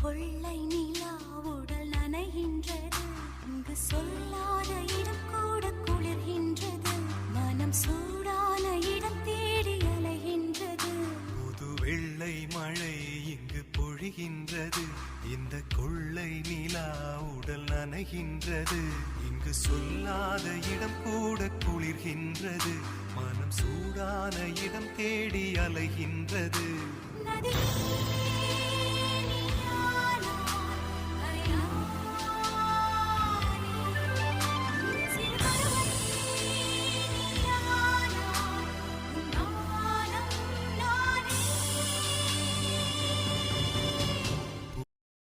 கொள்ளை நிலா உடல் நனைகின்றது, இங்கு சொல்லாத இடம் கூட குளிர்கின்றது, மனம் சூடான இடம் தேடி அலைகின்றது. புது வெள்ளை மழை இங்கு பொழிகின்றது, இந்த கொள்ளை நிலா உடல் நனைகின்றது, இங்கு சொல்லாத இடம் கூட குளிர்கின்றது, மனம் சூடான இடம் தேடி அலைகின்றது. நதி